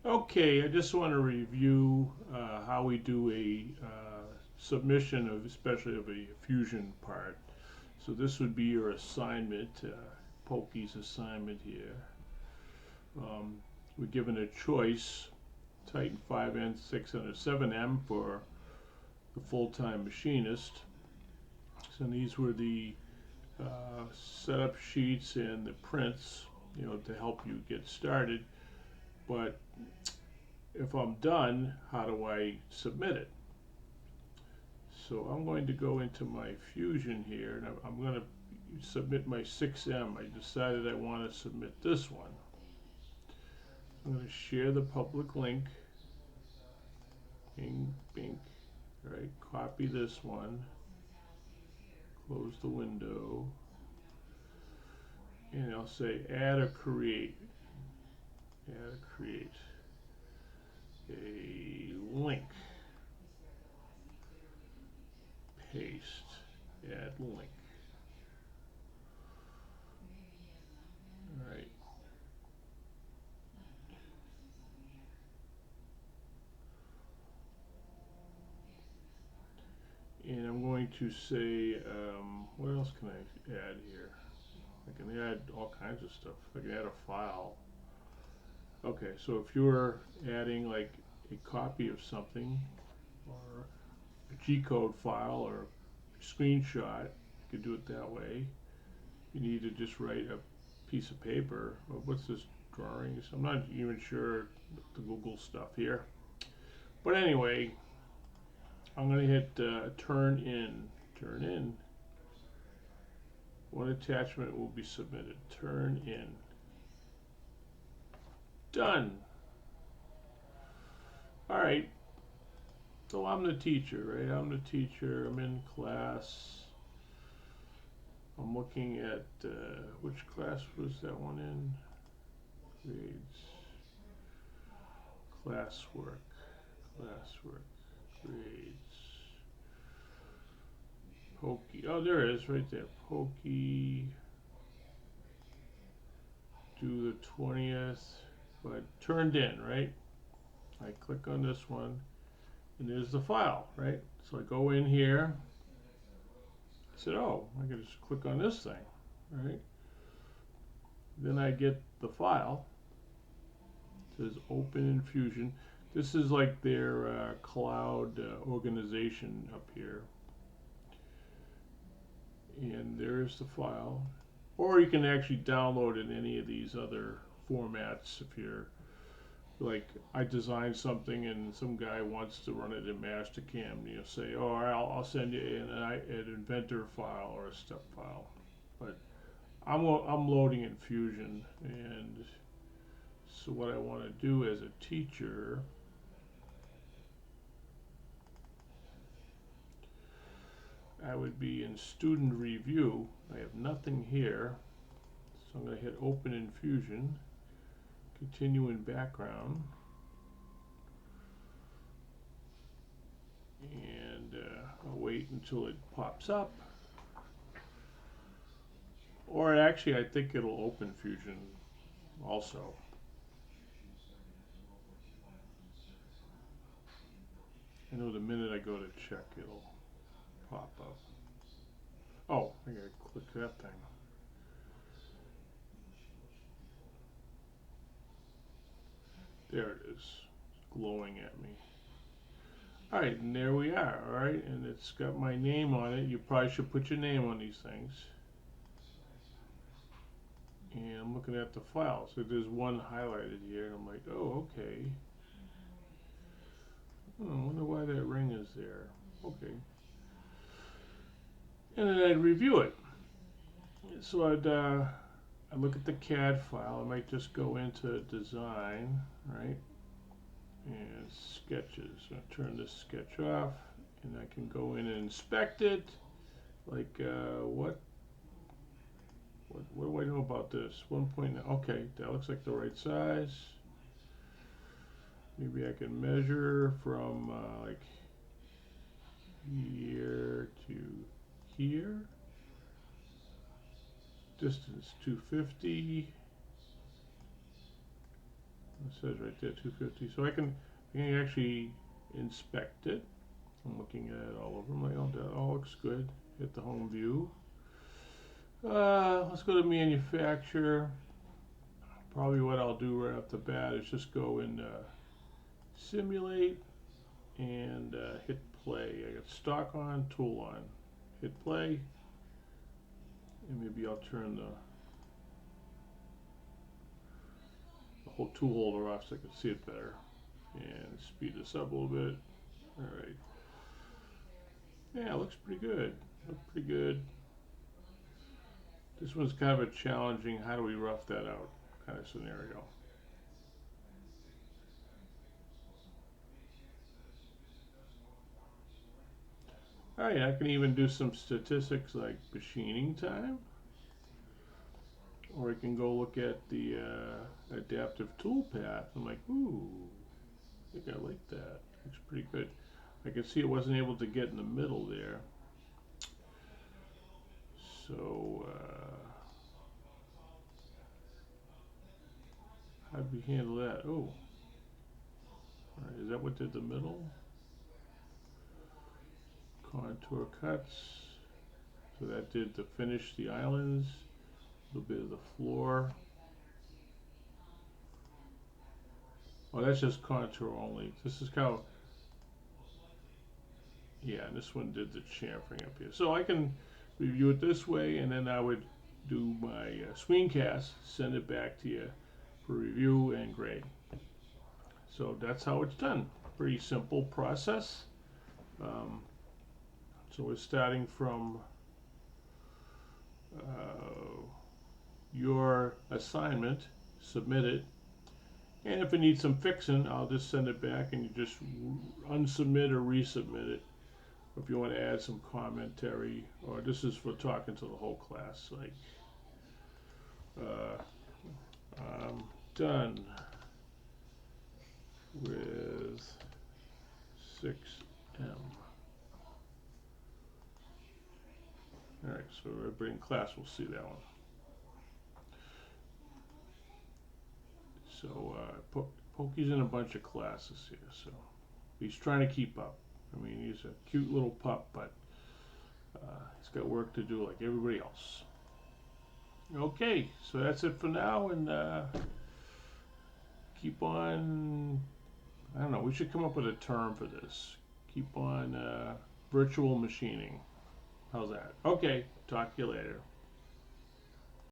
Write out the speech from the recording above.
Okay, I just want to review how we do a submission of, especially of a fusion part. So this would be your assignment, Pokey's assignment here. We're given a choice, Titan 5N, 600, 7M for the full-time machinist. So these were the setup sheets and the prints, to help you get started. But if I'm done, how do I submit it? So I'm going to go into my Fusion here, and I'm going to submit my 6M. I decided I want to submit this one. I'm going to share the public link. Bing, bing. All right, copy this one. Close the window. And I'll say add or create. Add or create a link. Paste. Add link. All right. And I'm going to say, what else can I add here? I can add all kinds of stuff. I can add a file. Okay, so if you're adding like a copy of something or a G-code file or a screenshot, you can do it that way. You need to just write a piece of paper. Well, what's this drawings? I'm not even sure the Google stuff here. But anyway, I'm going to hit turn in. Turn in. One attachment will be submitted. Turn in. Done. All right. So I'm the teacher, right? I'm the teacher. I'm in class. I'm looking at which class was that one in? Grades. Classwork. Classwork. Grades. Pokey. Oh, there it is, right there. Pokey. Do the 20th, but turned in, right? I click on this one, and there's the file, right? So I go in here. I said, oh, I can just click on this thing, right? Then I get the file. It says Open in Fusion. This is like their cloud organization up here. And there's the file. Or you can actually download in any of these other formats if you're like, I designed something and some guy wants to run it in Mastercam. You say, oh, I'll send you an inventor file or a step file. But I'm loading in Fusion, and so what I want to do as a teacher, I would be in student review. I have nothing here, so I'm going to hit open in Fusion, continue in background, and I'll wait until it pops up. Or actually, I think it'll open Fusion also. I know the minute I go to check, it'll pop up. Oh, I gotta click that thing. There it is, it's glowing at me. All right, and there we are, all right, and it's got my name on it. You probably should put your name on these things. And I'm looking at the file, so there's one highlighted here, and I'm like, oh, okay. Oh, I wonder why that ring is there. Okay. And then I'd review it. So I'd look at the CAD file. I might just go into design, right? And sketches. I'll turn this sketch off, and I can go in and inspect it. Like what do I know about this? 1.9. Okay, that looks like the right size. Maybe I can measure from like here to here. Distance 250. It says right there 250. So I can actually inspect it. I'm looking at it all over. I'm like, oh, that all looks good. Hit the home view. Let's go to manufacturer. Probably what I'll do right off the bat is just go and simulate and hit play. I got stock on, tool on. Hit play, and maybe I'll turn the whole tool holder off so I can see it better. And speed this up a little bit. Alright. Yeah, it looks pretty good. Looks pretty good. This one's kind of a challenging, how do we rough that out kind of scenario. Alright, I can even do some statistics like machining time. Or I can go look at the adaptive toolpath. I'm like, ooh, I think I like that. Looks pretty good. I can see it wasn't able to get in the middle there. So, how'd we handle that? Oh, alright, is that what did the middle? Contour cuts. So that did the finish the islands, a little bit of the floor. Oh, that's just contour only. This is how, yeah, and this one did the chamfering up here. So I can review it this way, and then I would do my screencast, send it back to you for review and grade. So that's how it's done. Pretty simple process. So we're starting from your assignment, submit it, and if it needs some fixing, I'll just send it back and you just unsubmit or resubmit it. If you want to add some commentary, or this is for talking to the whole class, like, I'm done with 6M. Alright, so everybody in class will see that one. So Pokey's in a bunch of classes here, so he's trying to keep up. I mean, he's a cute little pup, but he's got work to do like everybody else. Okay, so that's it for now, and keep on, I don't know, we should come up with a term for this. Keep on virtual machining. How's that? Okay, talk to you later.